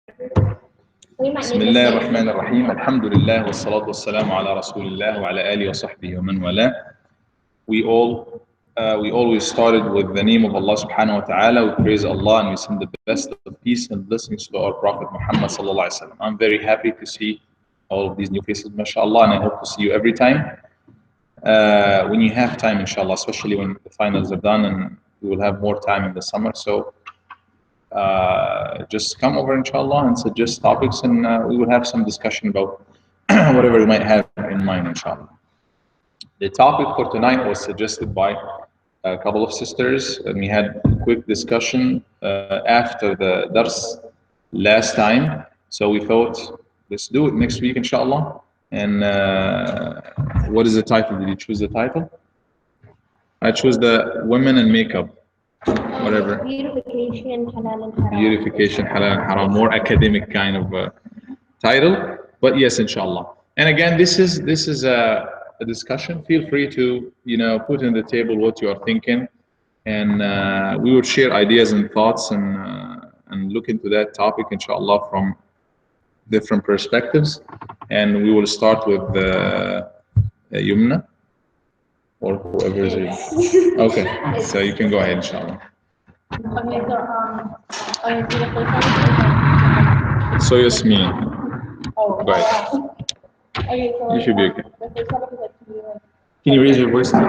بسم الله الرحمن الرحيم. الحمد لله والصلاة والسلام على رسول الله وعلى آله وصحبه ومن والاه. We always started with the name of Allah subhanahu wa ta'ala. We praise Allah and we send the best of peace and blessings to our Prophet Muhammad sallallahu alaihi wasallam. I'm very happy to see all of these new faces, mashallah, and I hope to see you every time. When you have time, inshallah, especially when the finals are done and we will have more time in the summer. So just come over, inshallah, and suggest topics, and we will have some discussion about whatever you might have in mind, inshallah. The topic for tonight was suggested by a couple of sisters, and we had a quick discussion after the dars last time. So we thought, let's do it next week, inshallah. And what is the title? Did you choose the title? I chose the women and makeup. Whatever. Beautification, halal and haram. Beautification, halal and haram. More academic kind of title, but yes, inshallah. And again, this is a discussion. Feel free to put on the table what you are thinking, and we will share ideas and thoughts and look into that topic, inshallah, from different perspectives. And we will start with Yumna or whoever is it. Okay, so you can go ahead, inshallah. Okay, So Yasmin. Oh, Go ahead. Okay, so You should be okay. the first topic is Can you raise your voice? can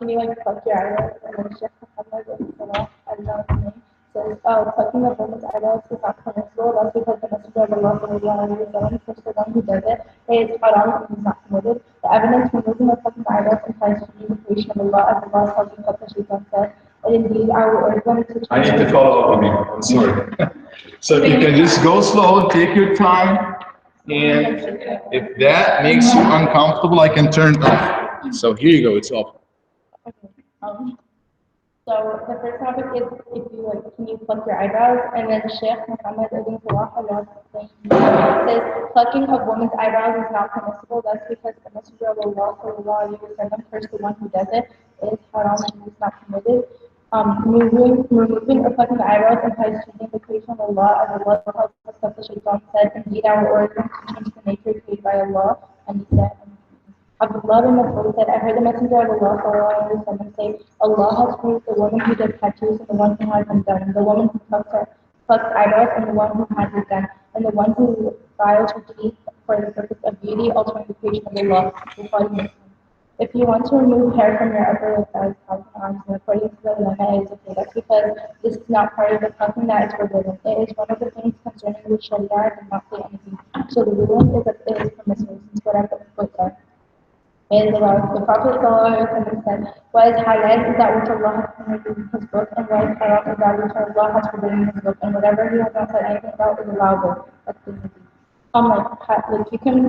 you pluck your eyelids and then Sheikh Muhammad says, plucking of women's eyelids is not permissible. That's because the Messenger of Allah says the one who does it is haram and is not permitted. The evidence for removing or plucking the eyelids implies to the creation of Allah, as Allah tells us what the Shaitan said. And indeed, I will order them to. I need to follow up with you. I'm sorry. So if you can just go slow, take your time, and if that makes you uncomfortable, I can turn it off. So here you go, it's off. Okay. So the first topic is if you can you pluck your eyebrows? And then Sheikh Muhammad ibn Salah says plucking of women's eyebrows is not permissible. That's because the Messenger of Allah cursed the one who does it is haram and is not permitted. Removing or plucking the eyebrows implies changing the creation of Allah, as Allah tells us that the Shaitan said, indeed our origin to change the nature created by Allah, and he said, Abdullah bin Mas'ud said, I heard the Messenger of Allah say, Allah has praised the woman who does tattoos and the one who has them done, the woman who plucks eyebrows and the one who has it done, and the one who files her teeth for the purpose of beauty, altering the creation of Allah. If you want to remove hair from your upper lip, thighs, arms, and according to the lemma, it is okay. That's because this is not part of the plucking that is forbidden. It is one of the things concerning which Sharia did not say anything. So the ruling is that it is permissible, since what I put there. The Prophet said, what is halal is that which Allah has permitted in His book, and what is haram is that which Allah has forbidden in His book, and whatever He has not said anything about is allowable. That's the easy. You can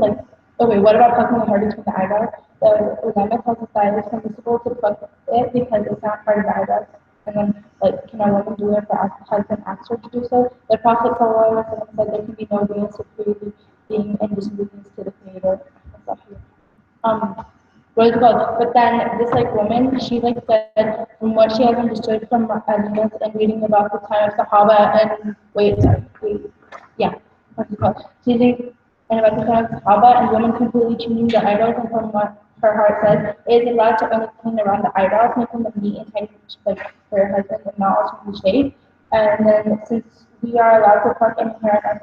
okay, what about plucking the hair between the eyebrows? The ulama tells us that it is permissible to pluck it because it's not part of the eyebrows. And then, can a woman do it if her husband asks her to do so? The Prophet said there can be no way of superiority being in disobedience to the Creator. But then this woman, she said from what she has understood from Alimas and reading about the time of Sahaba and and about the time of Sahaba and women completely tuning their eyebrows, and from what her heart says, it is allowed to only clean around the eyebrows, making them neat and tidy for her husband and not altering the shape. And then since we are allowed to pluck any hair on our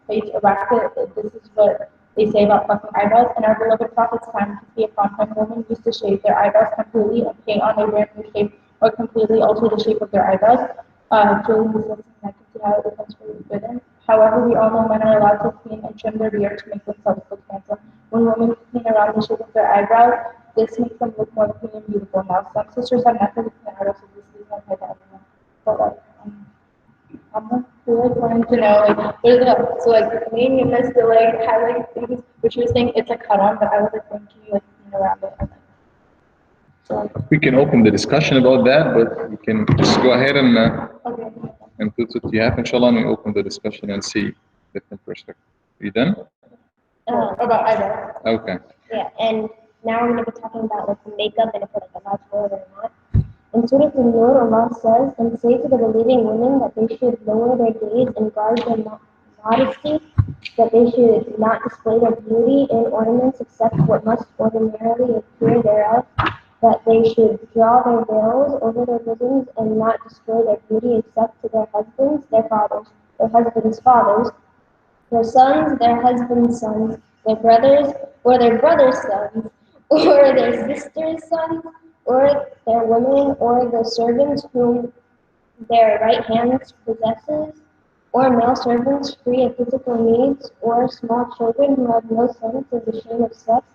face or wax it, this is what they say about plucking eyebrows. In our beloved Prophet's time, peace be upon him, women used to shave their eyebrows completely and paint on a brand new shape or completely alter the shape of their eyebrows. Drilling the silks and neck to see how it becomes forbidden. However, we all know men are allowed to clean and trim their beard to make themselves look handsome. When women clean around the shape of their eyebrows, this makes them look more clean and beautiful. Now, some sisters have methods to clean eyebrows, so this is not like everyone. But I'm wanting to know the main units to highlight things which you were saying it's haram, but I was thinking clean around it. So we can open the discussion about that, but you can just go ahead and put what you have, inshallah, and we open the discussion and see different perspectives. Are you done? About eyebrows. Okay. Yeah, and now we're going to be talking about the makeup and if it's allowed to wear it or not. In Surah An-Nur, Allah says, "And say to the believing women that they should lower their gaze and guard their modesty, that they should not display their beauty in ornaments except what must ordinarily appear thereof, that they should draw their veils over their bosoms and not display their beauty except to their husbands, their fathers, their husbands' fathers, their sons, their husbands' sons, their brothers, or their brothers' sons, or their sisters' sons, or their women, or the servants whom their right hand possesses, or male servants free of physical needs, or small children who have no sense of the shame of sex,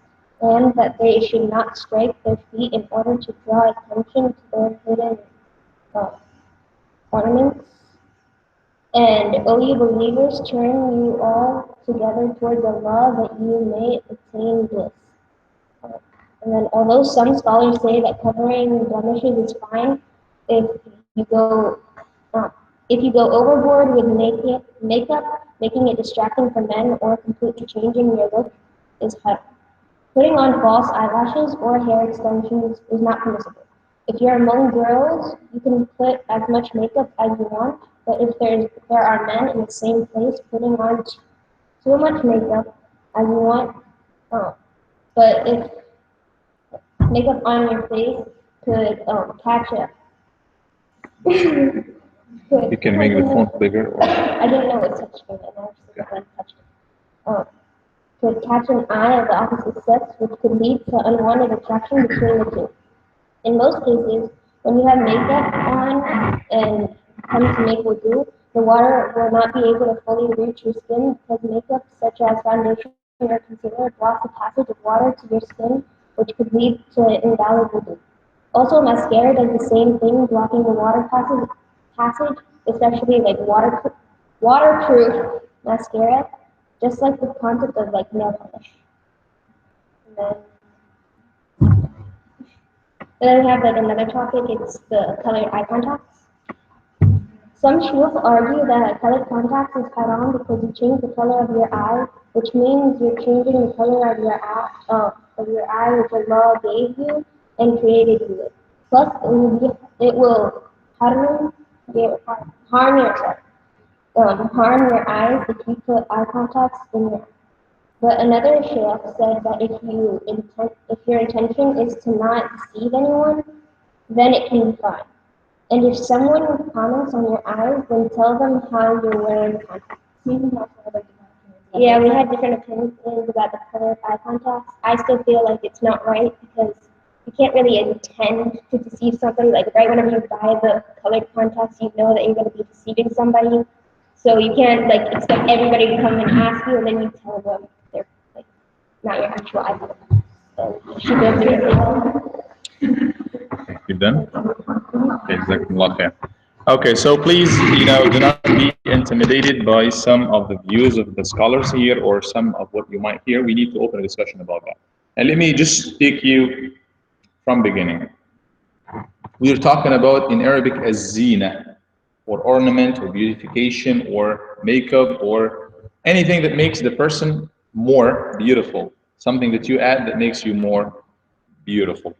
and that they should not strike their feet in order to draw attention to their hidden uh, ornaments. And, O you believers, turn you all together towards Allah that you may attain bliss. And then, although some scholars say that covering blemishes is fine, if you go if you go overboard with makeup, making it distracting for men, or completely changing your look, is haram. Putting on false eyelashes or hair extensions is not permissible. If you're among girls, you can put as much makeup as you want, but if there are men in the same place putting on too much makeup as you want, but if makeup on your face could catch it. You can make the font bigger. Or... I didn't know it touched me, and I accidentally touched it. Could catch an eye of the opposite sex, which could lead to unwanted attraction between the two. In most cases, when you have makeup on and come to make wudu, the water will not be able to fully reach your skin because makeup, such as foundation or concealer, blocks the passage of water to your skin, which could lead to invalid wudu. Also, mascara does the same thing, blocking the water passage, especially like waterproof mascara, just like the concept of like nail polish. And then we have like another topic, it's the colored eye contacts. Some shuyukh argue that colored contacts is haram because you change the color of your eye, which means you're changing the color of your eye which Allah gave you and created you with. Plus, it will harm harm your eyes if you put eye contacts in your eye. But another sheikh said that if your intention is to not deceive anyone, then it can be fine. And if someone comments on your eyes, then tell them how you're wearing contacts. Yeah, we had different opinions about the color of eye contacts. I still feel like it's not right because you can't really intend to deceive somebody. Like right whenever you buy the colored contacts, you know that you're going to be deceiving somebody. So you can't like expect everybody to come and ask you, and then you tell them they're like not your actual eye contacts. So you should go through it. You done? Okay, exactly. Okay, so please, do not be intimidated by some of the views of the scholars here or some of what you might hear. We need to open a discussion about that. And let me just take you from beginning. We are talking about in Arabic as zina, or ornament, or beautification, or makeup, or anything that makes the person more beautiful. Something that you add that makes you more beautiful.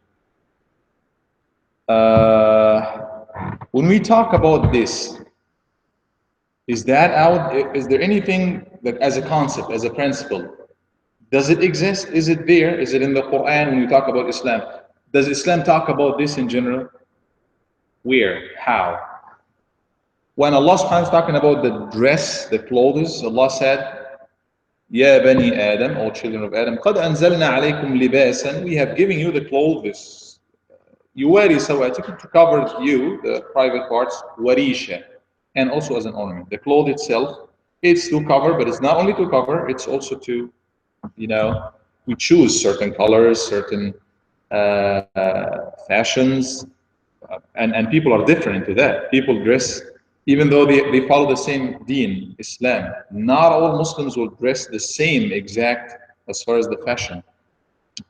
When we talk about this, is there anything that as a concept, as a principle, does it exist? Is it there? Is it in the Quran when we talk about Islam? Does Islam talk about this in general? Where? How? When Allah subhanahu wa ta'ala is talking about the dress, the clothes, Allah said, Ya bani Adam, all children of Adam, قَدْ أَنزَلْنَا عَلَيْكُمْ لِبَاسًا, we have given you the clothes. يُوَارِي سَوَاتِكُمْ, to cover you, the private parts, warisha, and also as an ornament. The cloth itself, it's to cover, but it's not only to cover, it's also to, we choose certain colors, certain fashions, and people are different to that. People dress, even though they follow the same deen, Islam, not all Muslims will dress the same exact as far as the fashion.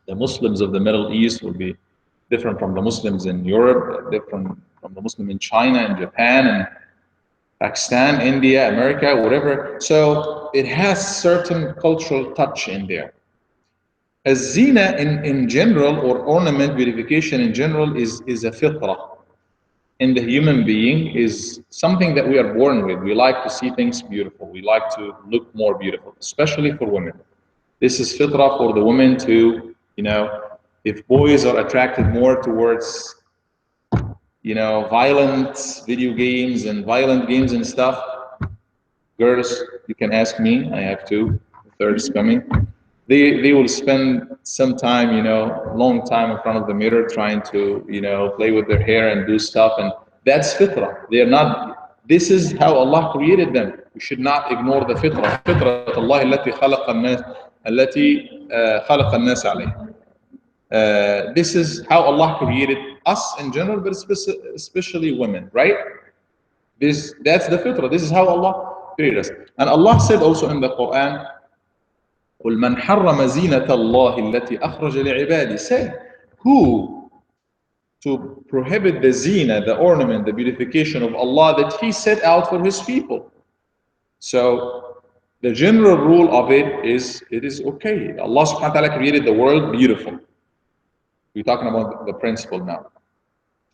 The Muslims of the Middle East will be different from the Muslims in Europe, different from the Muslim in China and Japan and Pakistan, India, America, whatever. So it has certain cultural touch in there. As zina in general, or ornament, beautification in general, is a fitrah. in the human being is something that we are born with. We like to see things beautiful. We like to look more beautiful, especially for women. This is fitrah for the women to, if boys are attracted more towards, violent video games and violent games and stuff, girls, you can ask me. I have two. The third is coming. They will spend some time, long time in front of the mirror trying to, play with their hair and do stuff. And that's fitrah. They are not, this is how Allah created them. We should not ignore the fitrah. فطرة الله التي خلق الناس التي خلق الناس عليها. This is how Allah created us in general, but especially women, right? That's the fitrah. This is how Allah created us. And Allah said also in the Quran, قل من حرم زينة الله التي أخرج لعباده. Say, who to prohibit the zina, the ornament, the beautification of Allah that He set out for His people. So the general rule of it is okay. Allah subhanahu wa ta'ala created the world beautiful. We're talking about the principle now.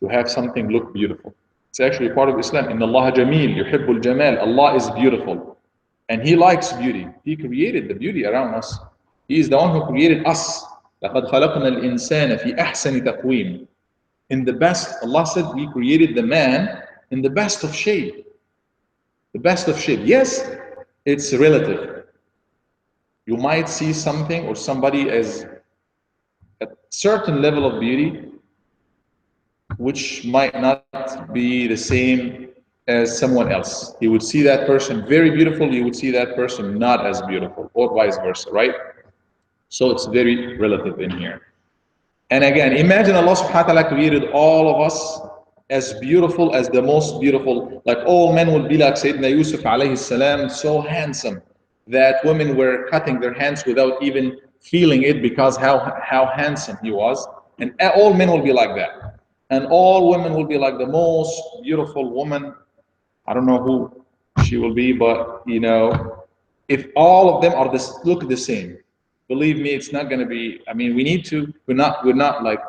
To have something look beautiful. It's actually part of Islam. إن الله جميل يحب الجمال. Allah is beautiful. And He likes beauty. He created the beauty around us. He is the one who created us. لَقَدْ خَلَقْنَا الْإِنسَانَ فِي أَحْسَنِ تَقْوِيمٍ. In the best, Allah said we created the man in the best of shape. The best of shape. Yes, it's relative. You might see something or somebody as a certain level of beauty which might not be the same as someone else. You would see that person very beautiful, you would see that person not as beautiful, or vice versa, right? So it's very relative in here. And again, imagine Allah subhanahu wa ta'ala created all of us as beautiful as the most beautiful, like all men would be like Sayyidina Yusuf alayhi salam, so handsome that women were cutting their hands without even feeling it because how handsome he was. And all men will be like that. And all women will be like the most beautiful woman. I don't know who she will be, but if all of them are look the same, believe me, it's not going to be. I mean, we're not like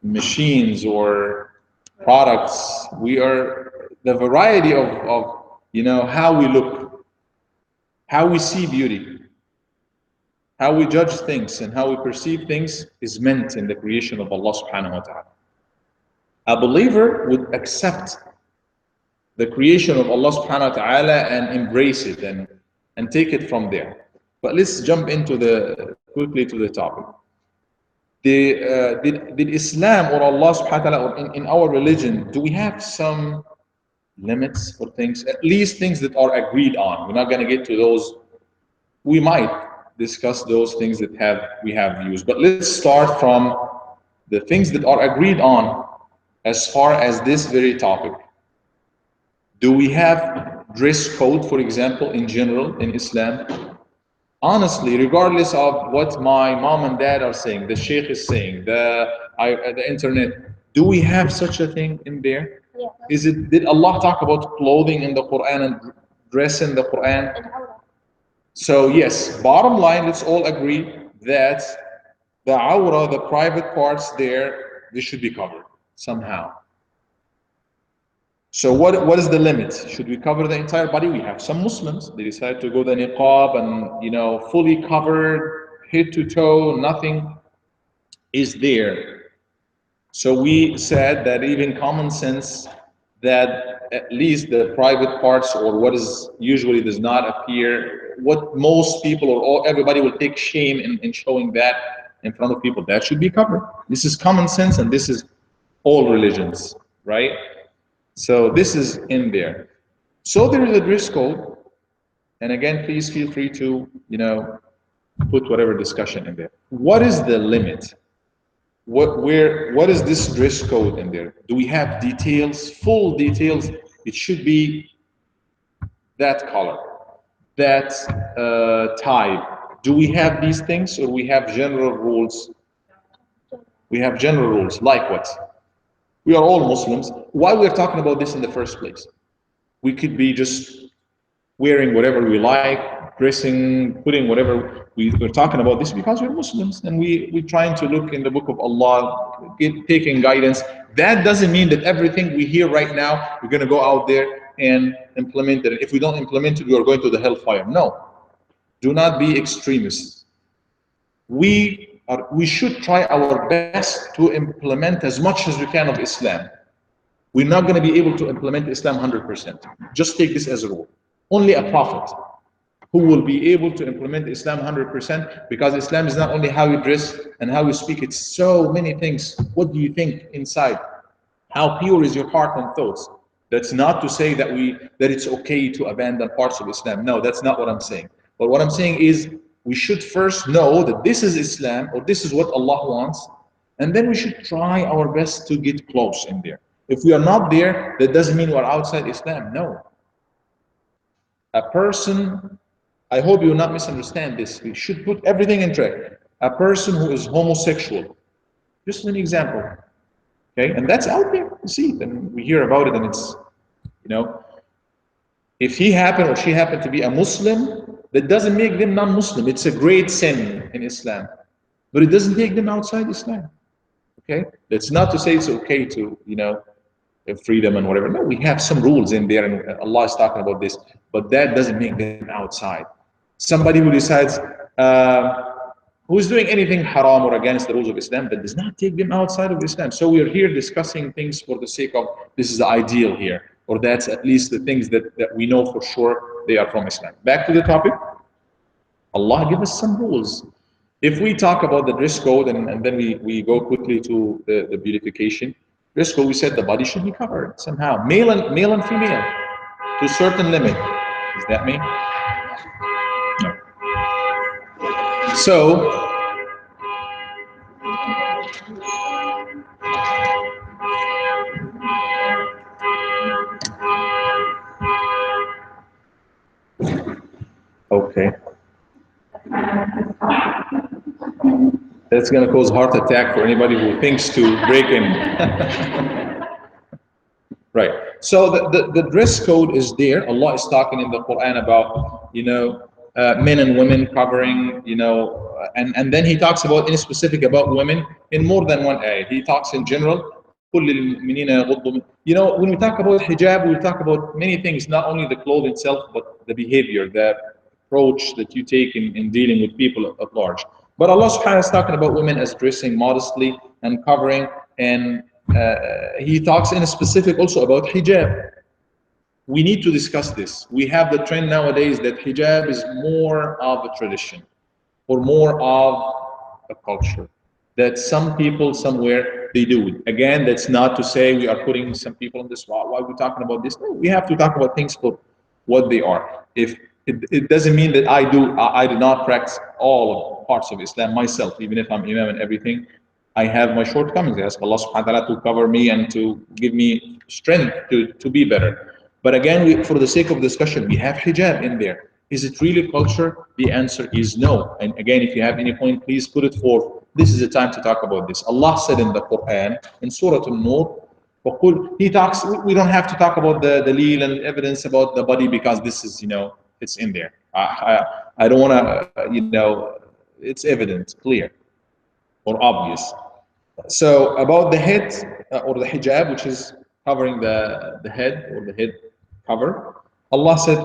machines or products. We are the variety of how we look, how we see beauty, how we judge things, and how we perceive things is meant in the creation of Allah subhanahu wa ta'ala. A believer would accept the creation of Allah subhanahu wa ta'ala and embrace it and take it from there. But let's jump into quickly to the topic. Did Islam or Allah subhanahu wa ta'ala or in our religion, do we have some limits for things? At least things that are agreed on. We're not going to get to those. We might discuss those things that we have views. But let's start from the things that are agreed on as far as this very topic. Do we have dress code, for example, in general in Islam? Honestly, regardless of what my mom and dad are saying, the sheikh is saying, the internet, do we have such a thing in there? Yeah. Did Allah talk about clothing in the Quran and dress in the Quran? So yes, bottom line, let's all agree that the awra, the private parts there, they should be covered somehow. So what is the limit? Should we cover the entire body? We have some Muslims, they decide to go the niqab and fully covered, head to toe, nothing is there. So we said that even common sense that at least the private parts or what is usually does not appear, what most people or everybody will take shame in showing that in front of people, that should be covered. This is common sense and this is all religions, right? So this is in there. So there is a dress code, and again, please feel free to put whatever discussion in there. What is the limit? What is this dress code in there? Do we have details, full details? It should be that color, that type. Do we have these things, or we have general rules? We have general rules, like what? We are all Muslims. Why we're talking about this in the first place? We could be just wearing whatever we like, dressing, putting whatever we're talking about this because we're Muslims and we're trying to look in the book of Allah, taking guidance. That doesn't mean that everything we hear right now, we're going to go out there and implement it. If we don't implement it, we are going to the hellfire. No, do not be extremists. We should try our best to implement as much as we can of Islam. We're not going to be able to implement Islam 100%. Just take this as a rule. Only a prophet who will be able to implement Islam 100%, because Islam is not only how you dress and how you speak, it's so many things. What do you think inside? How pure is your heart and thoughts? That's not to say that it's okay to abandon parts of Islam. No, that's not what I'm saying. But what I'm saying is we should first know that this is Islam, or this is what Allah wants, and then we should try our best to get close in there. If we are not there, that doesn't mean we're outside Islam. No. A person, I hope you will not misunderstand this. We should put everything in track. A person who is homosexual, just an example, okay, and that's out there. You see it, and we hear about it, and it's, if he happened or she happened to be a Muslim, that doesn't make them non-Muslim. It's a great sin in Islam, but it doesn't take them outside Islam. Okay, that's not to say it's okay to, freedom and whatever. No, we have some rules in there, and Allah is talking about this, but that doesn't make them outside. Somebody who decides, who is doing anything haram or against the rules of Islam, that does not take them outside of Islam. So we are here discussing things for the sake of, this is the ideal here, or that's at least the things that we know for sure they are from Islam. Back to the topic. Allah give us some rules. If we talk about the dress code, and then we go quickly to the beautification, dress code, we said the body should be covered somehow, male and female, to a certain limit. Does that mean? No. So, okay. That's going to cause heart attack for anybody who thinks to break in. Right. So the dress code is there. Allah is talking in the Quran about, men and women covering, and then he talks about in specific about women in more than one ayah. He talks in general. When we talk about hijab, we talk about many things, not only the clothing itself, but the behavior, the approach that you take in dealing with people at large. But Allah subhanahu wa ta'ala is talking about women as dressing modestly and covering, and he talks in specific also about hijab. We need to discuss this. We have the trend nowadays that hijab is more of a tradition or more of a culture, that some people somewhere they do it. Again, that's not to say we are putting some people on this wall. Why are we talking about this? No, we have to talk about things for what they are. If it doesn't mean that I do not practice all parts of Islam myself, even if I'm imam and everything. I have my shortcomings. I ask Allah subhanahu wa ta'ala to cover me and to give me strength to be better. But again, for the sake of discussion, we have hijab in there. Is it really culture? The answer is no. And again, if you have any point, please put it forth. This is the time to talk about this. Allah said in the Quran, in Surah An-Nur, he talks, we don't have to talk about the dalil and evidence about the body, because this is, it's in there. I don't want to, it's evident, clear, or obvious. So about the head or the hijab, which is covering the head or the head cover, Allah said,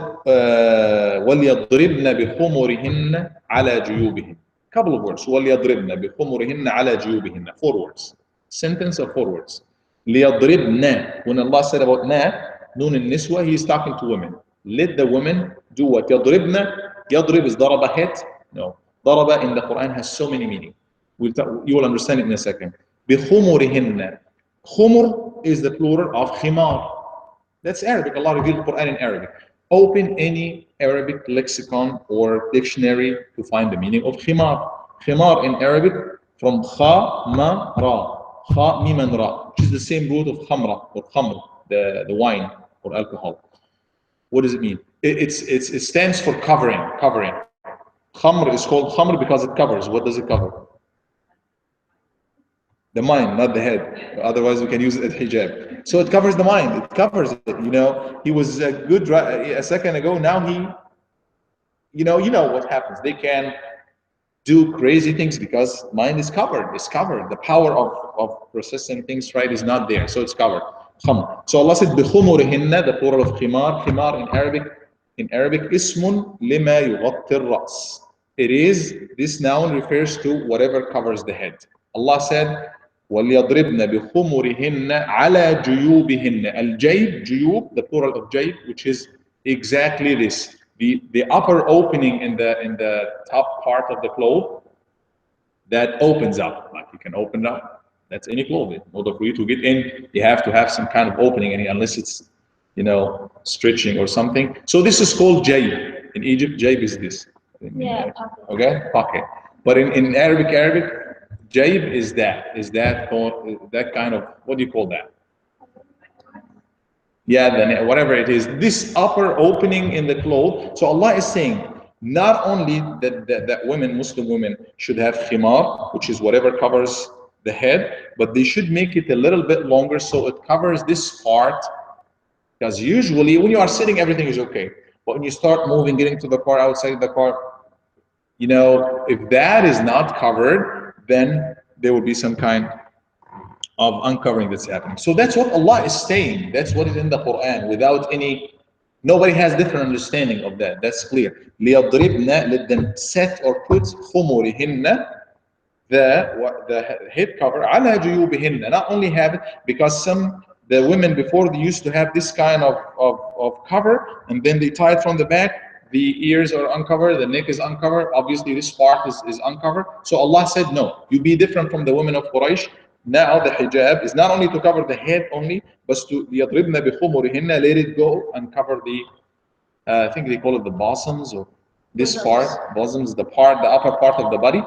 وَلْيَضْرِبْنَ بِخُمُرِهِنَّ عَلَى جُيُوبِهِنَّ. Couple of words. وَلْيَضْرِبْنَ بِخُمُرِهِنَّ عَلَى جُيُوبِهِنَّ. 4 words. Sentence of 4 words. لِيَضْرِبْنَ. When Allah said about na, nun al-niswa, He is talking to women. Let the women do what? يَضْرِبْنَ. يَضْرِب is daraba head. No. Daraba in the Quran has so many meanings. You will understand it in a second. بِخُمُرِهِنَّ. Khumur is the plural of khimar. That's Arabic. Allah revealed the Quran in Arabic. Open any Arabic lexicon or dictionary to find the meaning of khimar. Khimar in Arabic from kha, ma, ra. Kha, mim, and ra, which is the same root of khamra or khamr, the wine or alcohol. What does it mean? It stands for covering. Khamr is called khamr because it covers. What does it cover? The mind, not the head. Otherwise, we can use it as hijab. So it covers the mind. It covers it. You know, he was good a second ago. Now he, you know what happens. They can do crazy things because mind is covered. It's covered. The power of processing things right is not there. So it's covered. Kham. So Allah said, بِخُمُرِهِنَّ, the plural of khimar. Khimar in Arabic, ismun lima yughatti al-ra's. It is, this noun refers to whatever covers the head. Allah said, وَلْيَضْرِبْنَ بِخُمُرِهِنَّ عَلَى جُيُوبِهِنَّ. Al-jayb, juyub, the plural of jayb, which is exactly this. The upper opening in the top part of the cloth that opens up, like you can open up. That's any clothing. In order for you to get in, you have to have some kind of opening, unless it's stretching or something. So this is called jayb. In Egypt, jayb is this. Yeah, pocket. Okay, pocket. But in Arabic, jayb is that kind of, what do you call that? Yeah, then whatever it is, this upper opening in the cloth. So Allah is saying, not only that women, Muslim women, should have khimar, which is whatever covers the head, but they should make it a little bit longer so it covers this part. Because usually when you are sitting, everything is okay. But when you start moving, getting to the car, outside the car, if that is not covered, then there will be some kind of uncovering that's happening. So that's what Allah is saying. That's what is in the Quran, without nobody has different understanding of that. That's clear. لِيَضْرِبْنَ, let them set or put خُمُرِهِنَّ, the head cover, عَلَى جُيُوبِهِنَّ, not only have it, because the women before, they used to have this kind of cover, and then they tie it from the back. The ears are uncovered, the neck is uncovered, obviously this part is uncovered. So Allah said, no, you be different from the women of Quraysh. Now the hijab is not only to cover the head only, but to يَضْرِبْنَ بِخُمُرِهِنَّ, let it go and cover the, I think they call it the bosoms, or this part, bosoms, the upper part of the body,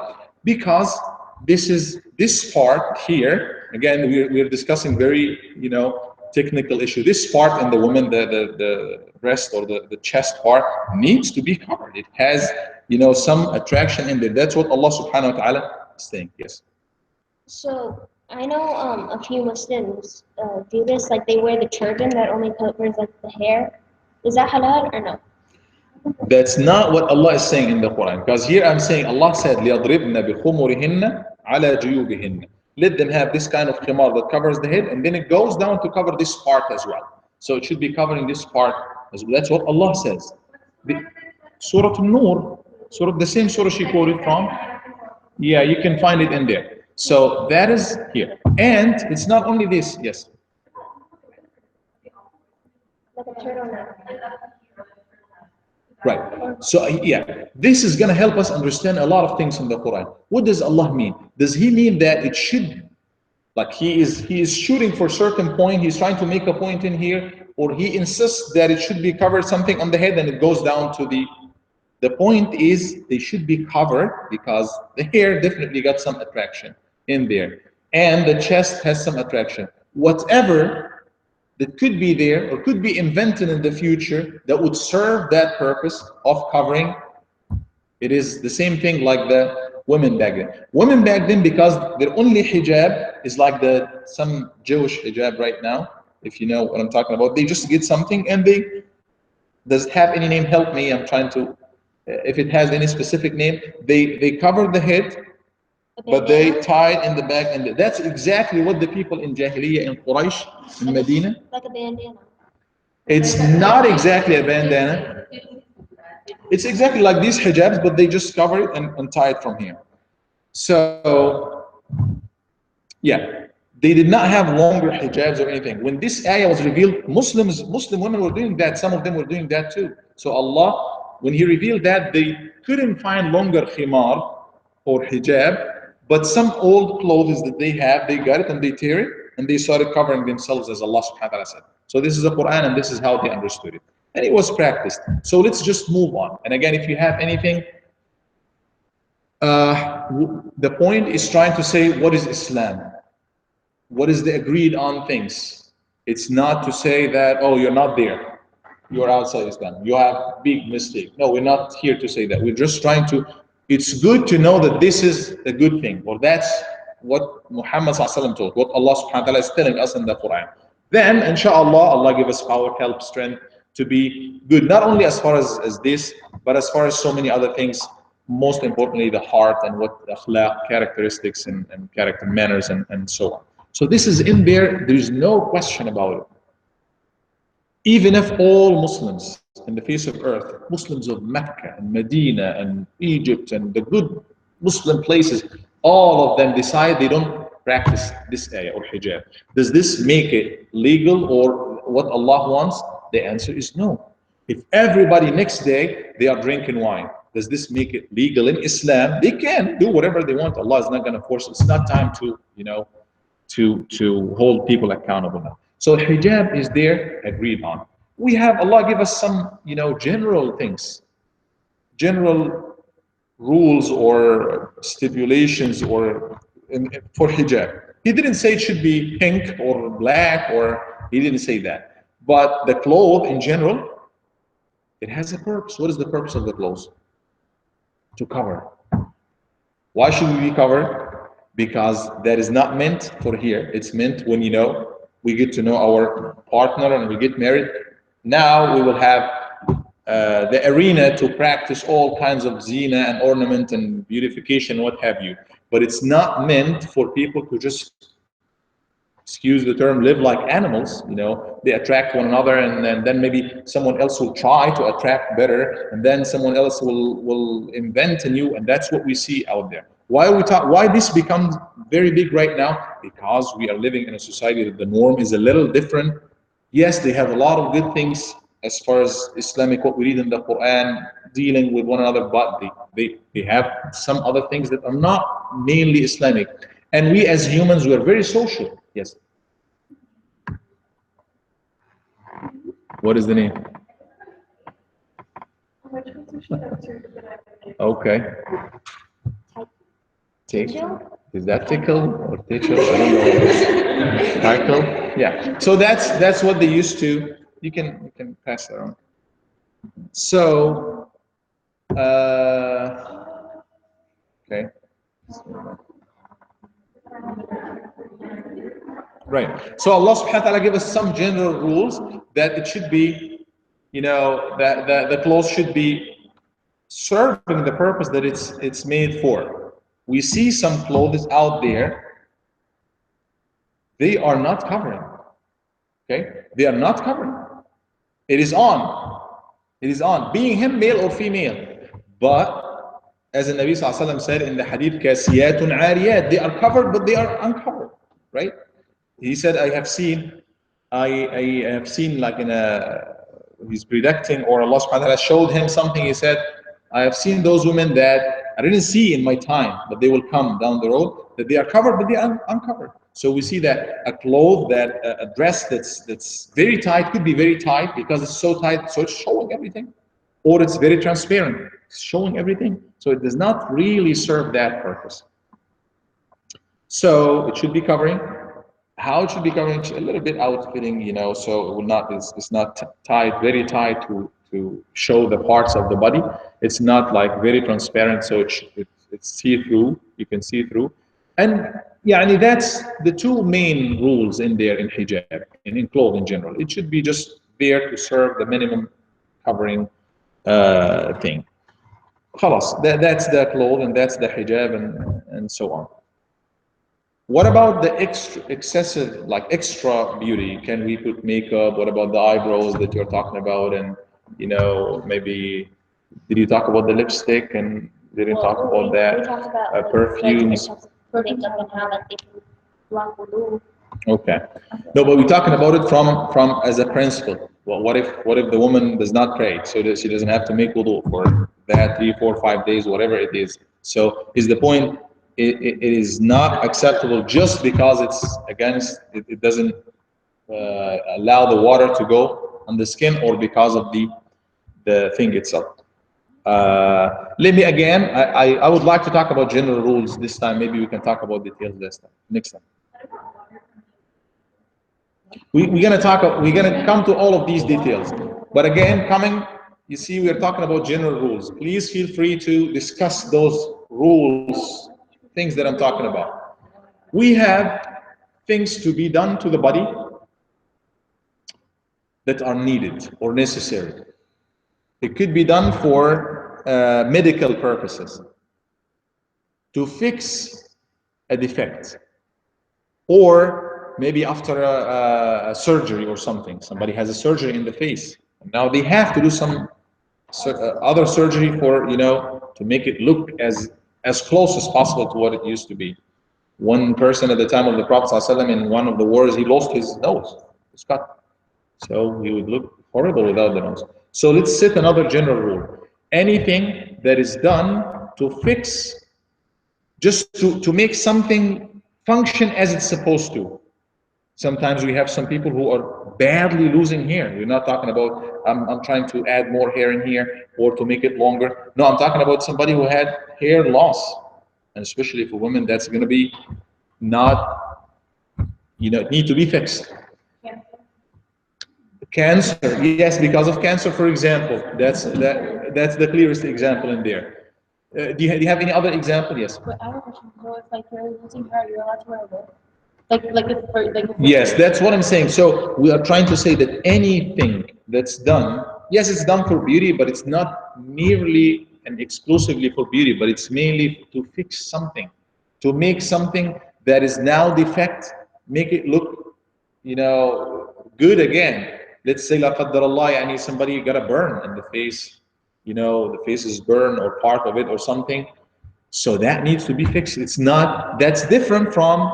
because this part here, again, we're discussing very, technical issue. This part in the woman, the breast or the chest part, needs to be covered. It has, some attraction in there. That's what Allah subhanahu wa ta'ala is saying. Yes. So I know a few Muslims do this, like they wear the turban that only covers like the hair. Is that halal or no? That's not what Allah is saying in the Quran. Because here I'm saying, Allah said, لِيَضْرِبْنَ بِخُمُرِهِنَّ عَلَى جُيُوبِهِنَّ. Let them have this kind of khimar that covers the head, and then it goes down to cover this part as well. So it should be covering this part as well. That's what Allah says. Surah An-Nur, the same surah she quoted from. Yeah, you can find it in there. So that is here. And it's not only this, yes. Like a turtleneck. Right. So yeah, this is going to help us understand a lot of things in the Quran. What does Allah mean? Does He mean that it should, like He is shooting for a certain point, He's trying to make a point in here, or He insists that it should be covered something on the head and it goes down to the point is they should be covered because the hair definitely got some attraction in there, and the chest has some attraction. Whatever that could be there or could be invented in the future that would serve that purpose of covering, it is the same thing like the women back then. Women back then, because their only hijab is like some Jewish hijab right now, if you know what I'm talking about. They just get something and does it have any name? Help me, I'm trying to, if it has any specific name, they cover the head, but they tied in the back, and that's exactly what the people in Jahiliyyah in Quraysh in Medina. Like a bandana. It's not exactly a bandana. It's exactly like these hijabs, but they just cover it and tie it from here. So, yeah, they did not have longer hijabs or anything. When this ayah was revealed, Muslim women were doing that. Some of them were doing that too. So Allah, when He revealed that, they couldn't find longer khimar or hijab, but some old clothes that they have, they got it and they tear it and they started covering themselves, as Allah subhanahu wa ta'ala said. So this is the Quran and this is how they understood it. And it was practiced. So let's just move on. And again, if you have anything, the point is trying to say, what is Islam? What is the agreed on things? It's not to say that, oh, you're not there. You're outside Islam. You have big mistake. No, we're not here to say that. We're just trying to, it's good to know that this is a good thing, or that's what Muhammad ﷺ told, what Allah subhanahu wa ta'ala is telling us in the Quran. Then, inshallah, Allah give us power, help, strength to be good, not only as far as this, but as far as so many other things, most importantly, the heart and what akhlaq, characteristics and character manners and so on. So this is in there, there is no question about it. Even if all Muslims in the face of earth, Muslims of Mecca and Medina and Egypt and the good Muslim places, all of them decide they don't practice this ayah or hijab. Does this make it legal or what Allah wants? The answer is no. If everybody next day they are drinking wine, does this make it legal in Islam? They can do whatever they want. Allah is not going to force it. It's not time to, to hold people accountable now. So hijab is there, agreed on. We have, Allah give us some, general things, general rules or stipulations or for hijab. He didn't say it should be pink or black, or he didn't say that. But the clothes in general, it has a purpose. What is the purpose of the clothes? To cover. Why should we be covered? Because that is not meant for here. It's meant when, we get to know our partner and we get married. Now we will have the arena to practice all kinds of zina and ornament and beautification, what have you. But it's not meant for people to just, excuse the term, live like animals. They attract one another, and then maybe someone else will try to attract better, and then someone else will invent a new, and that's what we see out there. Why this becomes very big right now? Because we are living in a society that the norm is a little different. Yes, they have a lot of good things as far as Islamic, what we read in the Quran, dealing with one another, but they have some other things that are not mainly Islamic. And we as humans, we are very social. Yes. What is the name? Okay. Tickle? Is that tickle or tickle? I don't know what it is. Tickle? Yeah. So that's what they used to. You can pass that on. So okay. Right. So Allah subhanahu wa ta'ala give us some general rules that it should be, that the clothes should be serving the purpose that it's made for. We see some clothes out there, they are not covering. Okay? They are not covering. It is on. It is on. Being him male or female. But as the Nabi Sallallahu Alaihi Wasallam said in the hadith, kasiyatun ariyat, they are covered but they are uncovered. Right? He said, I have seen like he's predicting, or Allah subhanahu wa ta'ala showed him something. He said, I have seen those women that I didn't see in my time, but they will come down the road, that they are covered, but they are uncovered. So we see that a dress that's very tight could be very tight because it's so tight, so it's showing everything. Or it's very transparent, it's showing everything. So it does not really serve that purpose. So it should be covering. How it should be covering? A little bit outfitting, so it will not, it's not tight, very tight to show the parts of the body. It's not like very transparent, so it's see-through, you can see through. And that's the two main rules in there in hijab and in clothes in general. It should be just there to serve the minimum covering thing. Khalas, that's the clothes and that's the hijab and so on. What about the excessive, like extra beauty? Can we put makeup? What about the eyebrows that you're talking about? And maybe did you talk about the lipstick and didn't talk about that? We talked about perfumes. Makeup and how that they can block wudu. Okay. No, but we're talking about it from as a principle. Well, what if the woman does not pray, so that she doesn't have to make wudu for that 3, 4, 5 days, whatever it is? So is the point? It is not acceptable just because it's against, it doesn't allow the water to go on the skin, or because of the thing itself. Let me again, I would like to talk about general rules this time. Maybe we can talk about details next time. We're gonna come to all of these details. But again, you see, we're talking about general rules. Please feel free to discuss those rules, things that I'm talking about. We have things to be done to the body that are needed or necessary. It could be done for medical purposes, to fix a defect, or maybe after a surgery or something. Somebody has a surgery in the face. Now they have to do some other surgery for, to make it look as close as possible to what it used to be. One person at the time of the Prophet ﷺ, in one of the wars, he lost his nose. It's cut. So he would look horrible without the nose. So let's set another general rule. Anything that is done to fix, just to make something function as it's supposed to. Sometimes we have some people who are badly losing hair. We're not talking about, I'm trying to add more hair in here or to make it longer. No, I'm talking about somebody who had hair loss. And especially for women, that's going to be not, need to be fixed. Cancer, yes, because of cancer, for example. That's the clearest example in there. Do you have any other example? Yes. But I have a question. So if like you're losing hair, you're allowed to wear a wig? Yes, that's what I'm saying. So we are trying to say that anything that's done, yes, it's done for beauty, but it's not merely and exclusively for beauty, but it's mainly to fix something, to make something that is now defect, make it look, good again. Let's say, la qaddar Allah, somebody got a burn in the face, the face is burned or part of it or something. So that needs to be fixed. That's different from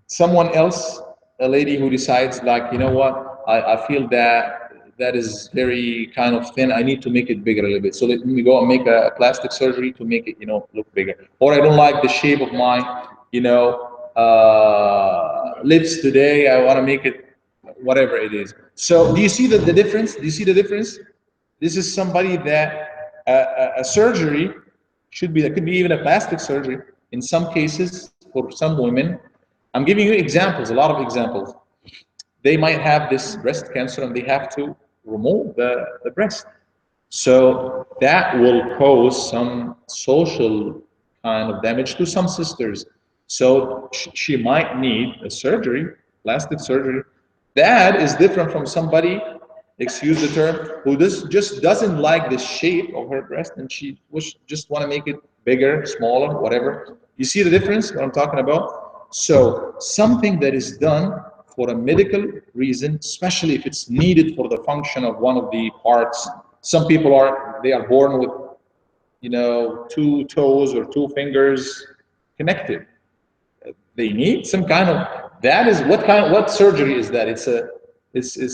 someone else, a lady who decides like, what, I feel that is very kind of thin. I need to make it bigger a little bit. So let me go and make a plastic surgery to make it, look bigger. Or I don't like the shape of my, lips today. I want to make it whatever it is. So do you see the difference? Do you see the difference? This is somebody that a surgery should be, that could be even a plastic surgery. In some cases, for some women, I'm giving you examples, a lot of examples. They might have this breast cancer and they have to remove the breast. So that will cause some social kind of damage to some sisters. So she might need a surgery, plastic surgery. That is different from somebody, excuse the term, who just doesn't like the shape of her breast and she just want to make it bigger, smaller, whatever. You see the difference, what I'm talking about? So something that is done for a medical reason, especially if it's needed for the function of one of the parts. Some people they are born with, 2 toes or 2 fingers connected. They need some kind of, what surgery is that? It's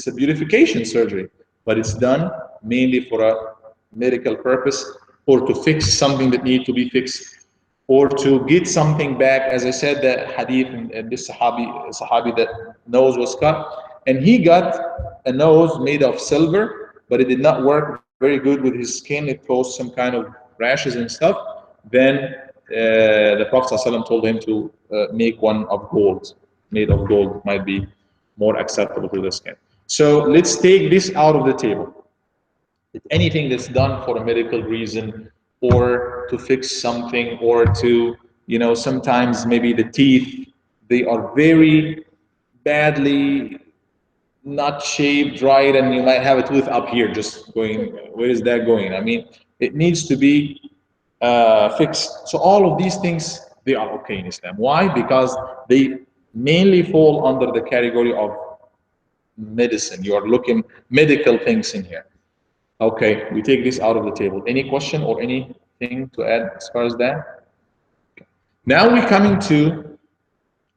a beautification surgery, but it's done mainly for a medical purpose or to fix something that needs to be fixed, or to get something back. As I said, that hadith and this sahabi that nose was cut, and he got a nose made of silver, but it did not work very good with his skin. It caused some kind of rashes and stuff. Then the Prophet ﷺ told him to make one of gold, made of gold, might be more acceptable to the skin. So let's take this out of the table. Anything that's done for a medical reason, or to fix something, or to, sometimes maybe the teeth, they are very badly not shaved right, and you might have a tooth up here just going, where is that going? It needs to be fixed. So all of these things, they are okay in Islam. Why? Because they mainly fall under the category of medicine. You are looking medical things in here. Okay, we take this out of the table. Any question or anything to add as far as that? Okay. Now we're coming to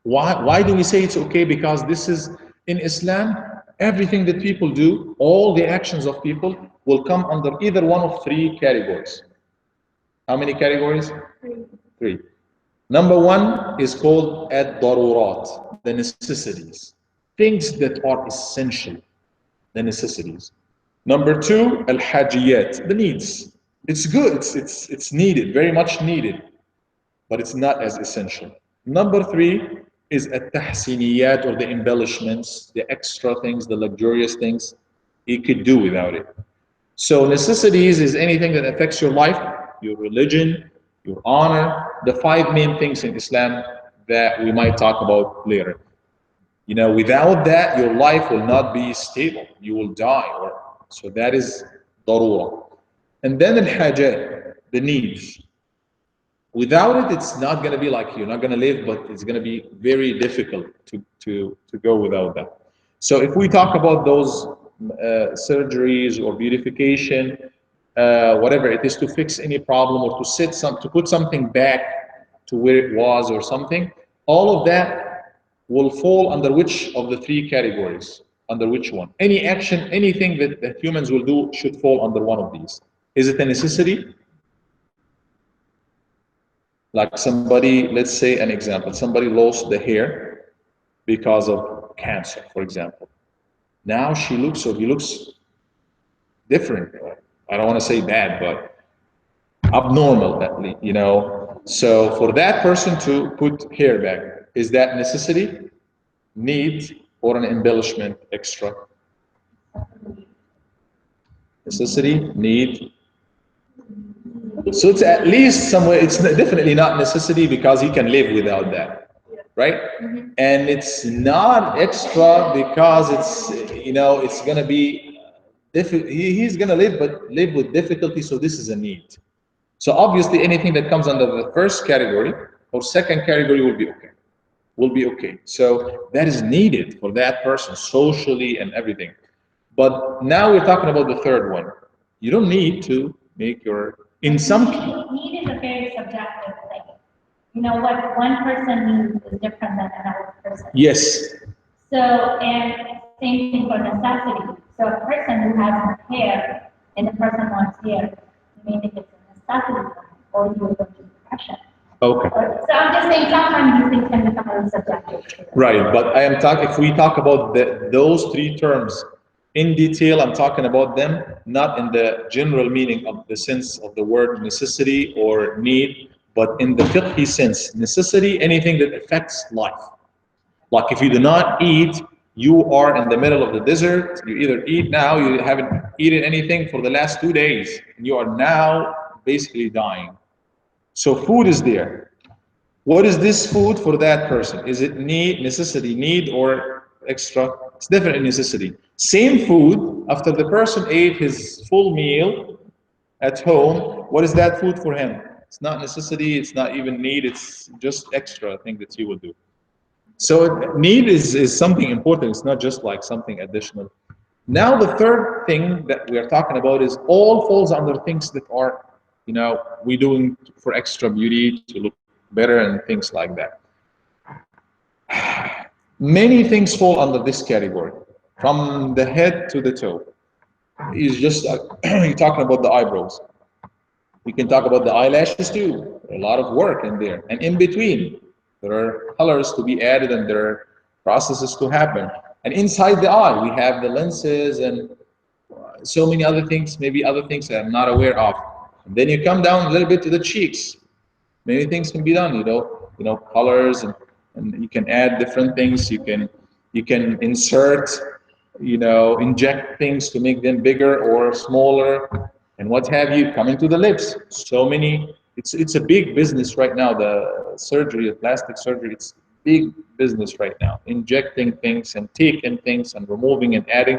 why do we say it's okay? Because this is, in Islam, everything that people do, all the actions of people will come under either one of 3 categories. How many categories? 3. Number 1 is called ad-darurat, the necessities, things that are essential, the necessities. Number 2, al-hajiyat, the needs. It's good, it's needed, very much needed, but it's not as essential. Number 3 is at-tahsiniyat, or the embellishments, the extra things, the luxurious things. You could do without it. So necessities is anything that affects your life, your religion, your honor, the 5 main things in Islam that we might talk about later. You know, without that, your life will not be stable. You will die. So that is ضرورة. And then الحاجات, the needs. Without it, it's not going to be like you're not going to live, but it's going to be very difficult to go without that. So if we talk about those surgeries or beautification, whatever it is, to fix any problem or to put something back to where it was or something, all of that will fall under which of the three categories? Under which one? Any action, anything that humans will do should fall under one of these. Is it a necessity? Like somebody, let's say an example, somebody lost the hair because of cancer, for example. Now she looks, or he looks different. I don't want to say bad, but abnormal, at least, you know. So for that person to put hair back, is that necessity, need, or an embellishment extra? Necessity, need. So it's at least somewhere, it's definitely not necessity because he can live without that, right? And it's not extra because it's, you know, it's going to be, he's going to live, but live with difficulty, so this is a need. So obviously anything that comes under the first category or second category will be okay. Will be okay. So that is needed for that person socially and everything. But now we're talking about the third one. You don't need to make your, in some... Need is a very subjective thing. You know, what one person needs is different than another person. Yes. So, and same thing for necessity. So a person who has hair and the person wants hair, you may think it's a necessity or you will go to depression. Okay. So I'm just saying sometimes these things can become very subjective. Right, but I am talking, if we talk about those three terms in detail, I'm talking about them not in the general meaning of the sense of the word necessity or need, but in the fiqhi sense. Necessity, anything that affects life. Like if you do not eat, you are in the middle of the desert, you either eat now, you haven't eaten anything for the last 2 days, and you are now basically dying. So food is there. What is this food for that person? Is it need, necessity, need, or extra? It's definitely necessity. Same food, after the person ate his full meal at home, what is that food for him? It's not necessity, it's not even need, it's just extra thing that he will do. So need is something important, it's not just like something additional. Now the third thing that we are talking about is all falls under things that are, you know, we doing for extra beauty, to look better and things like that. Many things fall under this category, from the head to the toe. It's just you're talking about the eyebrows. We can talk about the eyelashes too. A lot of work in there, and in between, there are colors to be added and there are processes to happen. And inside the eye, we have the lenses and so many other things, maybe other things that I'm not aware of. And then you come down a little bit to the cheeks. Many things can be done, you know, colors, and you can add different things. You can insert, you know, inject things to make them bigger or smaller, and what have you. Coming to the lips, so many. It's a big business right now. The surgery, the plastic surgery, it's big business right now. Injecting things and taking things and removing and adding.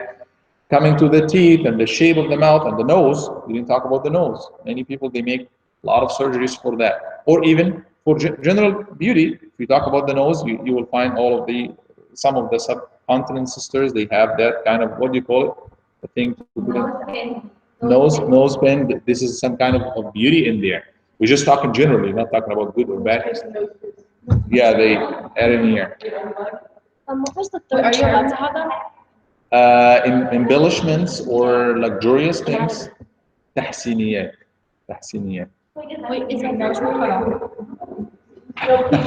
Coming to the teeth and the shape of the mouth and the nose. We didn't talk about the nose. Many people, they make a lot of surgeries for that, or even for general beauty. If we talk about the nose, you will find some of the subcontinent sisters, they have that kind of, what do you call it? The thing to put in. Nose pen. This is some kind of beauty in there. We're just talking generally, not talking about good or bad. Yeah, they add in here. What was the third Are you allowed term? to have that? Embellishments or luxurious things. تحسينيات. تحسينيات. Wait, is it natural or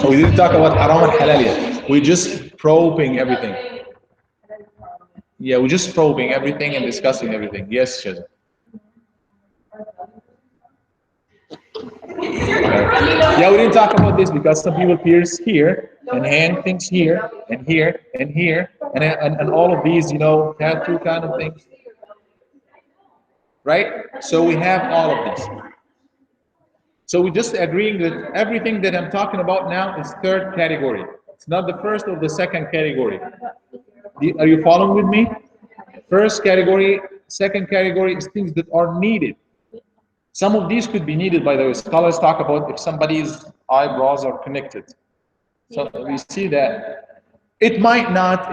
We didn't talk about haram and halal yet. We're just probing everything. Yeah, we're just probing everything and discussing everything. Yes, Shazam. Yeah, we didn't talk about this because some people pierce here and hand things here and here and here and all of these, you know, tattoo kind of things. Right? So we have all of these. So we're just agreeing that everything that I'm talking about now is third category. It's not the first or the second category. Are you following with me? First category, second category is things that are needed. Some of these could be needed, by the way. Scholars talk about if somebody's eyebrows are connected. So we see that it might not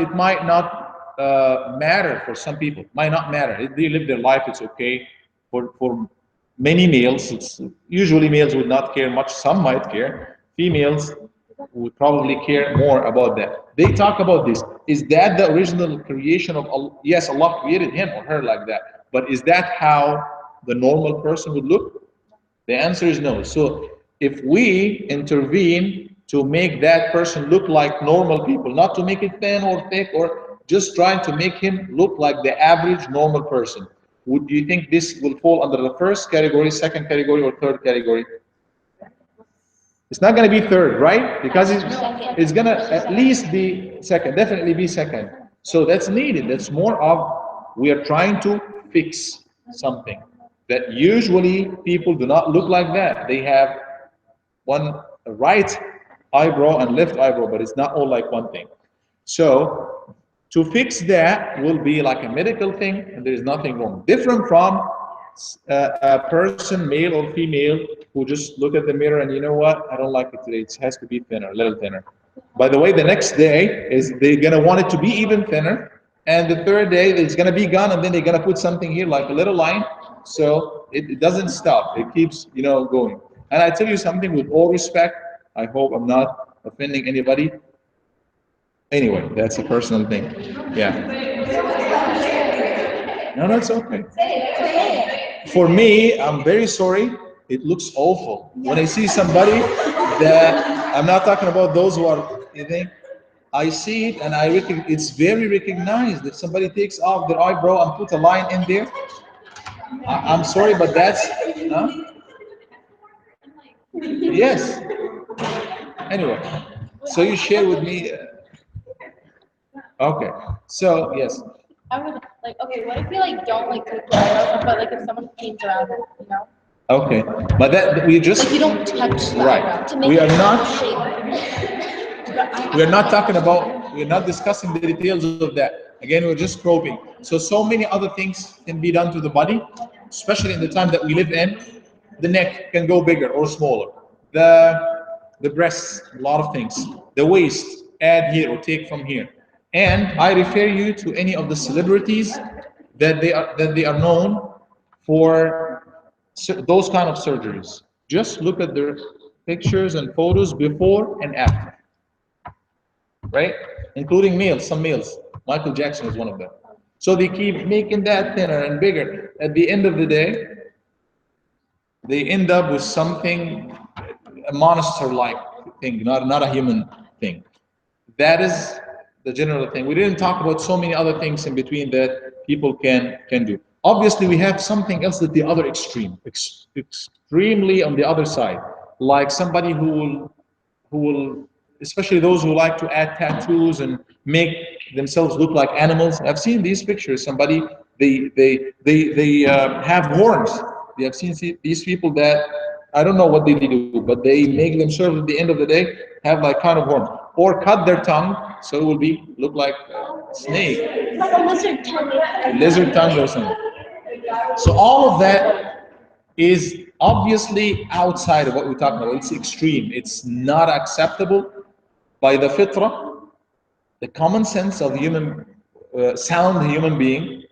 matter for some people. Might not matter. They live their life. It's okay. For many males, it's usually males would not care much. Some might care. Females would probably care more about that. They talk about this. Is that the original creation of Allah? Yes, Allah created him or her like that. But is that how the normal person would look? The answer is no. So if we intervene to make that person look like normal people, not to make it thin or thick or just trying to make him look like the average normal person, would you think this will fall under the first category, second category, or third category? It's not going to be third, right? Because it's going to at least be second, definitely be second. So that's needed. That's more of we are trying to fix something that usually people do not look like that. They have one right eyebrow and left eyebrow, but it's not all like one thing. So to fix that will be like a medical thing, and there is nothing wrong. Different from a person, male or female, who just look at the mirror and you know what, I don't like it today. It has to be thinner, a little thinner. By the way, the next day is they're gonna want it to be even thinner, and the third day it's gonna be gone, and then they're gonna put something here like a little line. So it doesn't stop. It keeps going. And I tell you something with all respect. I hope I'm not offending anybody. Anyway, that's a personal thing. Yeah. No, it's okay. For me, I'm very sorry. It looks awful. When I see somebody that, I'm not talking about those who are, I see it and it's very recognized. If somebody takes off their eyebrow and put a line in there, I'm sorry, but that's, huh? Yes. Anyway, so you share with me. Okay. So yes. I would okay, what if you don't take your eyebrows off, but if someone paints around it, Okay, but that we just you don't touch the right. eyebrow. We are not talking about. We're not discussing the details of that. Again, we're just probing. So many other things can be done to the body, especially in the time that we live in. The neck can go bigger or smaller. The breasts, a lot of things. The waist, add here or take from here. And I refer you to any of the celebrities that they are known for those kind of surgeries. Just look at their pictures and photos before and after, right? Including males, some males. Michael Jackson is one of them. So they keep making that thinner and bigger. At the end of the day, they end up with something, a monster-like thing, not a human thing. That is the general thing. We didn't talk about so many other things in between that people can do. Obviously, we have something else at the other extreme, extremely on the other side, like somebody who will, especially those who like to add tattoos and make themselves look like animals. I've seen these pictures. Somebody they have horns. They have seen these people that I don't know what they do, but they make themselves at the end of the day have like kind of horns, or cut their tongue so it will look like a snake, Like a lizard tongue. lizard tongue or something. So all of that is obviously outside of what we're talking about. It's extreme. It's not acceptable by the fitrah, the common sense of human, sound human being,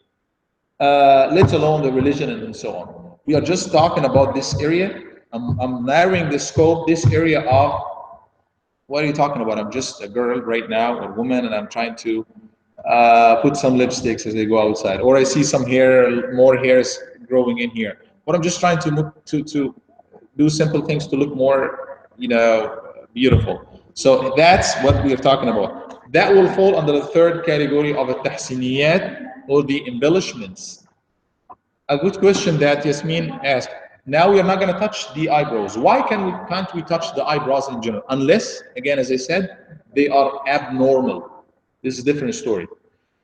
let alone the religion and so on. We are just talking about this area. I'm narrowing the scope, this area of, what are you talking about? I'm just a girl right now, a woman, and I'm trying to put some lipsticks as I go outside. Or I see some hair, more hairs growing in here. But I'm just trying to do simple things to look more, beautiful. So that's what we are talking about. That will fall under the third category of at-tahsiniyat, or the embellishments. A good question that Yasmin asked. Now we are not going to touch the eyebrows. Why can't we touch the eyebrows in general? Unless, again, as I said, they are abnormal. This is a different story.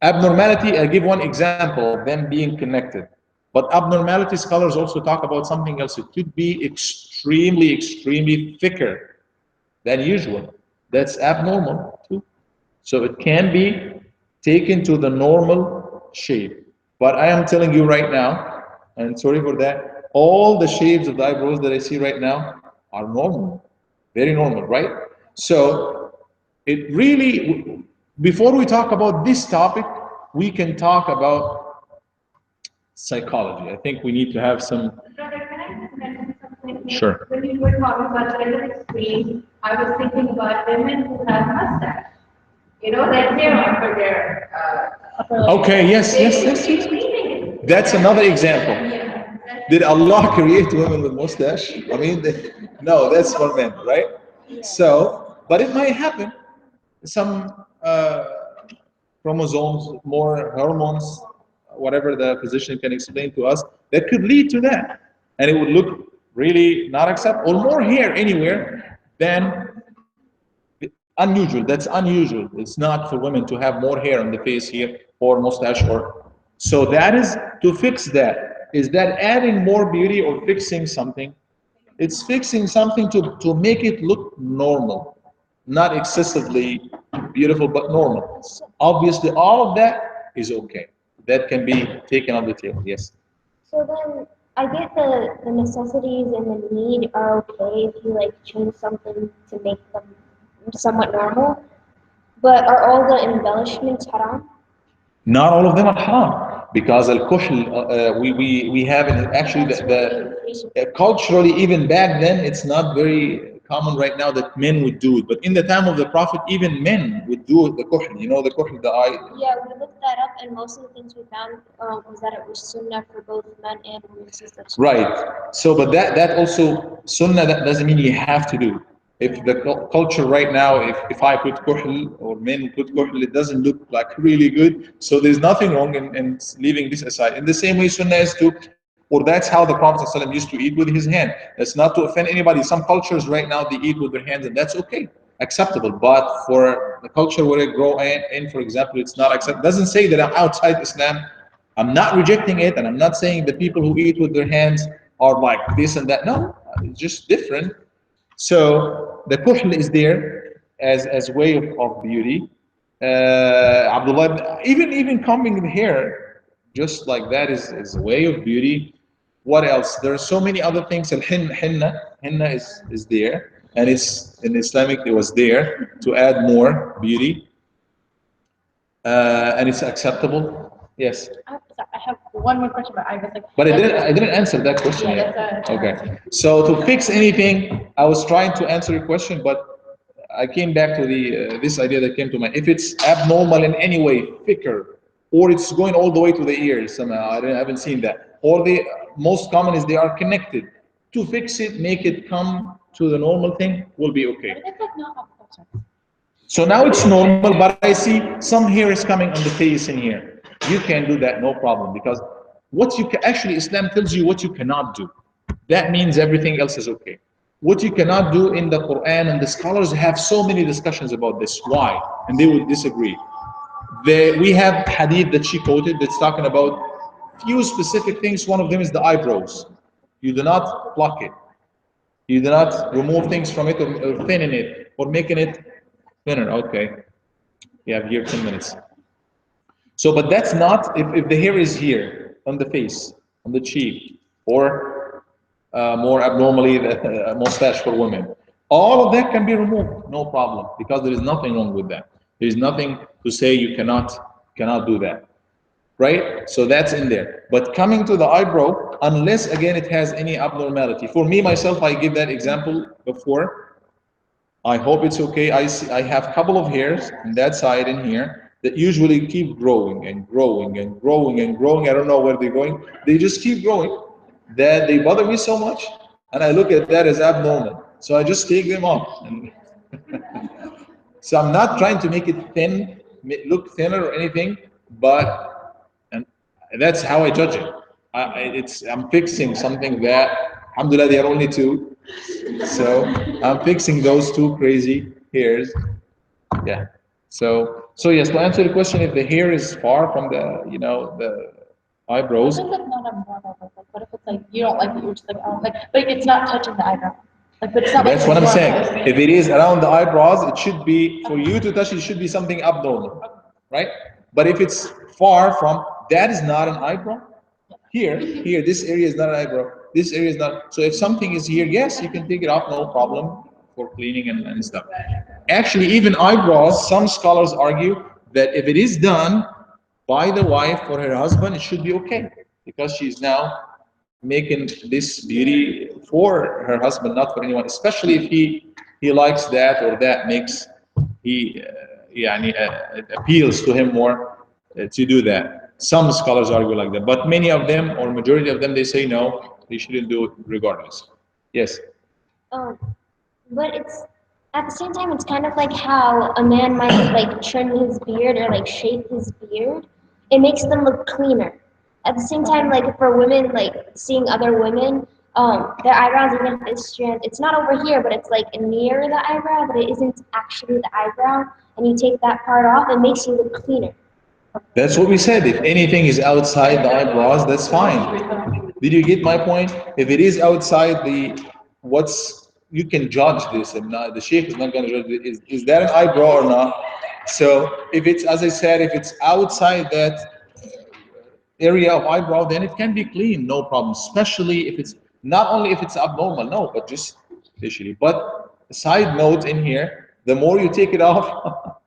Abnormality, I'll give one example of them being connected. But abnormality scholars also talk about something else. It could be extremely thicker than usual. That's abnormal too. So it can be taken to the normal shape. But I am telling you right now, and sorry for that, all the shapes of the eyebrows that I see right now are normal, very normal, right? So it really, before we talk about this topic, we can talk about psychology. I think we need to have some. Brother, can I just mention something? Sure. When you were talking about the other extreme, I was thinking about women who have mustache. You know, that hair under their, Okay, yes. That's another example. Did Allah create women with mustache? I mean, no, that's for men, right? So, but it might happen. Some chromosomes, more hormones, whatever the physician can explain to us, that could lead to that. And it would look really not acceptable, or more hair anywhere than unusual. That's unusual. It's not for women to have more hair on the face here or mustache or. So that is to fix that. Is that adding more beauty or fixing something? It's fixing something to make it look normal, not excessively beautiful, but normal. Obviously, all of that is okay. That can be taken on the table. Yes. So then, I get the necessities and the need are okay if you like change something to make them somewhat normal, but are all the embellishments haram? Not all of them are haram because al-kuhl, we have actually culturally, even back then, it's not very common right now that men would do it. But in the time of the Prophet, even men would do the kuhl. You know the kuhl, the eye. Yeah, we looked that up, and most of the things we found was that it was sunnah for both men and women. Right. So, but that also sunnah, that doesn't mean you have to do. If the culture right now, if I put kuhl or men put kuhl, it doesn't look like really good. So there's nothing wrong in leaving this aside. In the same way, sunnah is to, or that's how the Prophet ﷺ used to eat with his hand. That's not to offend anybody. Some cultures right now, they eat with their hands, and that's okay, acceptable. But for the culture where it grow in, for example, it's not acceptable. Doesn't say that I'm outside Islam. I'm not rejecting it, and I'm not saying that people who eat with their hands are like this and that. No, it's just different. So the kuhl is there as way of beauty. Abdullah, even combing the hair, just like that is a way of beauty. What else? There are so many other things. Henna is there, and it's in Islamic. It was there to add more beauty, and it's acceptable. Yes. I have one more question, but I was like. But I didn't answer that question yet. Okay. So to fix anything, I was trying to answer your question, but I came back to the this idea that came to mind. If it's abnormal in any way, thicker, or it's going all the way to the ears somehow, I haven't seen that. Or the most common is they are connected. To fix it, make it come to the normal thing, will be okay. So now it's normal, but I see some hair is coming on the face in here. You can do that, no problem, because what you can, actually Islam tells you what you cannot do. That means everything else is okay. What you cannot do in the Quran, and the scholars have so many discussions about this. Why? And they would disagree. We have hadith that she quoted that's talking about few specific things. One of them is the eyebrows. You do not pluck it. You do not remove things from it or thinning it or making it thinner. Okay. You have here 10 minutes. So, but that's not, if the hair is here on the face, on the cheek, or more abnormally, the mustache for women. All of that can be removed, no problem, because there is nothing wrong with that. There is nothing to say you cannot do that, right? So that's in there. But coming to the eyebrow, unless again it has any abnormality. For me myself, I give that example before. I hope it's okay. I have a couple of hairs on that side in here that usually keep growing and growing and growing and growing. I don't know where they're going. They just keep growing. That they bother me so much, and I look at that as abnormal. So I just take them off. So I'm not trying to make it thin, look thinner or anything, but and that's how I judge it. I'm fixing something that, alhamdulillah, there are only two. So I'm fixing those two crazy hairs. Yeah. So yes, to answer the question, if the hair is far from the, I eyebrows. think that's not abnormal, but like, what if it's like, you don't like it, you're just like, oh, like, but it's not touching the eyebrow. Like, but it's not like. That's what I'm normal. saying. If it is around the eyebrows, it should be, for you to touch it, should be something abnormal, right? But if it's far from, that is not an eyebrow. Here, this area is not an eyebrow. This area is not. So if something is here, yes, you can take it off, no problem, for cleaning and stuff. Actually, even eyebrows, some scholars argue that if it is done by the wife for her husband, it should be okay because she's now making this beauty for her husband, not for anyone. Especially if he likes that or that makes he it appeals to him more to do that. Some scholars argue like that, but many of them or majority of them they say no, they shouldn't do it regardless. Yes. Um, but it's at the same time, it's kind of like how a man might like trim his beard or like shape his beard. It makes them look cleaner. At the same time, like for women, like seeing other women, their eyebrows, even if it's strand, it's not over here, but it's like near the eyebrow, but it isn't actually the eyebrow. And you take that part off, it makes you look cleaner. That's what we said. If anything is outside the eyebrows, that's fine. Did you get my point? If it is outside the what's you can judge this, and not, the sheikh is not going to judge it. Is that an eyebrow or not? So if it's, as I said, if it's outside that area of eyebrow, then it can be clean, no problem. Especially if it's not only if it's abnormal, no, but just visually. But a side note in here: the more you take it off,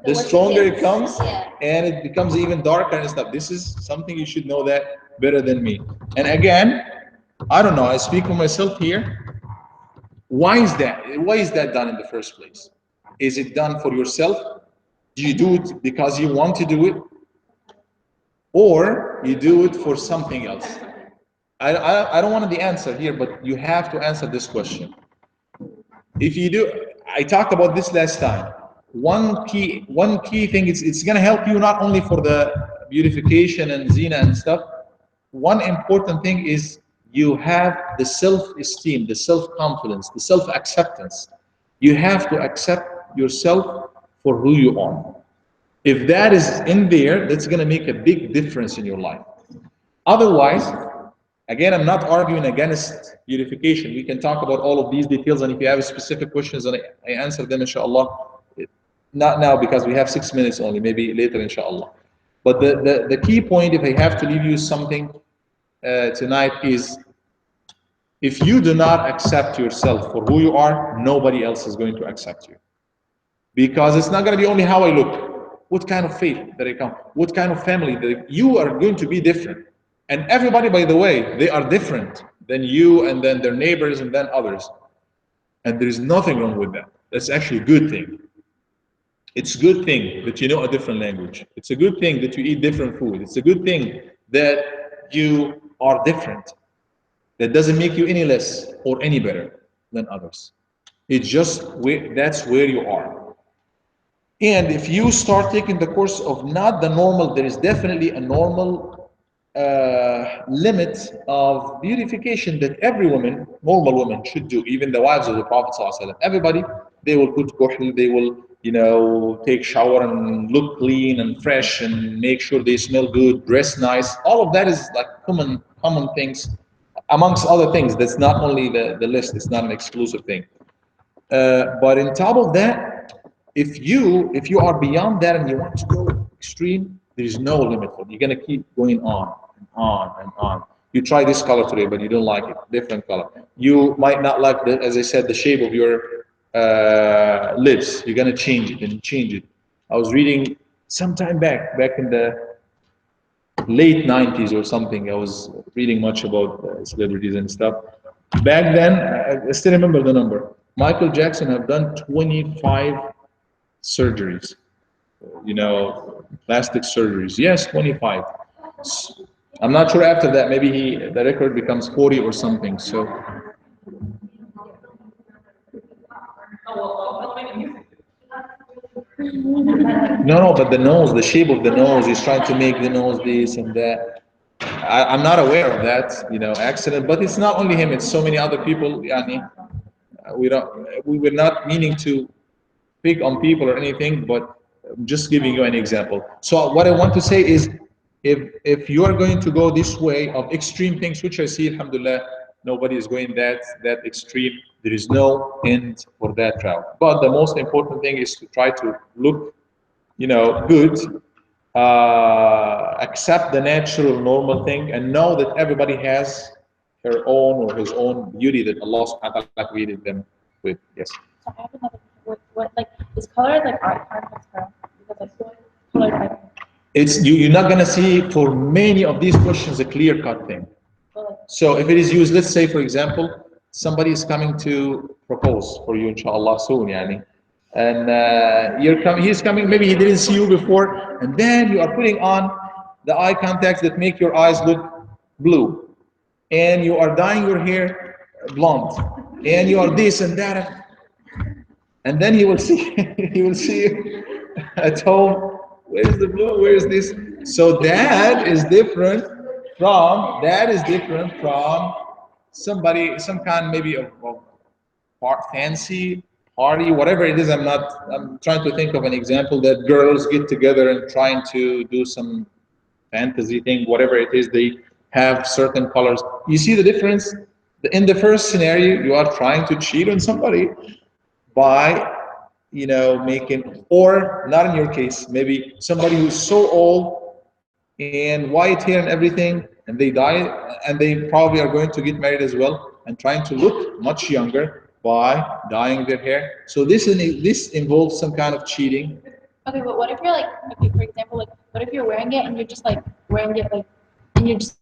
the stronger it comes, and it becomes even darker and stuff. This is something you should know that better than me. And again, I don't know. I speak for myself here. Why is that? Why is that done in the first place? Is it done for yourself? Do you do it because you want to do it, or you do it for something else? I don't want the answer here, but you have to answer this question. If you do, I talked about this last time. One key thing is it's going to help you not only for the beautification and zina and stuff. One important thing is you have the self-esteem, the self-confidence, the self-acceptance. You have to accept yourself for who you are. If that is in there, that's going to make a big difference in your life. Otherwise, again, I'm not arguing against beautification. We can talk about all of these details, and if you have specific questions, and I answer them, inshallah. Not now because we have 6 minutes only, maybe later, inshallah. But the key point, if I have to leave you something tonight, is if you do not accept yourself for who you are, nobody else is going to accept you. Because it's not going to be only how I look, what kind of faith that I come, what kind of family that you are going to be different. And everybody, by the way, they are different than you and then their neighbors and then others. And there is nothing wrong with that. That's actually a good thing. It's a good thing that you know a different language. It's a good thing that you eat different food. It's a good thing that you are different. That doesn't make you any less or any better than others. It's just that's where you are. And if you start taking the course of not the normal, there is definitely a normal limit of beautification that every woman, normal woman, should do. Even the wives of the Prophet ﷺ. Everybody, they will put kuhl, they will, take shower and look clean and fresh and make sure they smell good, dress nice. All of that is like common things, amongst other things. That's not only the list. It's not an exclusive thing. But on top of that, if you are beyond that and you want to go extreme, there is no limit for it. You're gonna keep going on and on and on. You try this color today, but you don't like it. Different color. You might not like as I said, the shape of your lips. You're gonna change it and change it. I was reading some time back in the late 90s or something. I was reading much about celebrities and stuff. Back then, I still remember the number. Michael Jackson have done 25 surgeries, plastic surgeries. Yes, 25. I'm not sure after that, maybe the record becomes 40 or something. So. No, but the nose, the shape of the nose, he's trying to make the nose this and that. I'm not aware of that, accident, but it's not only him, it's so many other people. Yani, we were not meaning to pick on people or anything, but I'm just giving you an example. So what I want to say is, if you are going to go this way of extreme things, which I see, alhamdulillah, nobody is going that extreme. There is no end for that route. But the most important thing is to try to look, good, accept the natural, normal thing, and know that everybody has her own or his own beauty that Allah subhanahu wa ta'ala created them with. Yes. So I have another, what like, is color like eye contact term? Because like, what color eye contact? You're not gonna see for many of these questions a clear-cut thing. So if it is used, let's say for example, somebody is coming to propose for you, inshallah, soon, yani, and he's coming, maybe he didn't see you before, and then you are putting on the eye contacts that make your eyes look blue, and you are dyeing your hair blonde, and you are this and that, and then he will see he will see you at home. Where's the blue? Where's this? So that is different from somebody, some kind maybe of fancy party, whatever it is. I'm trying to think of an example that girls get together and trying to do some fantasy thing, whatever it is, they have certain colors. You see the difference? In the first scenario, you are trying to cheat on somebody by making, or not in your case, maybe somebody who's so old and white hair and everything, and they die, and they probably are going to get married as well, and trying to look much younger by dyeing their hair. So this involves some kind of cheating. Okay, but what if you're like, okay, for example, like, what if you're wearing it and you're just like wearing it like, and you're just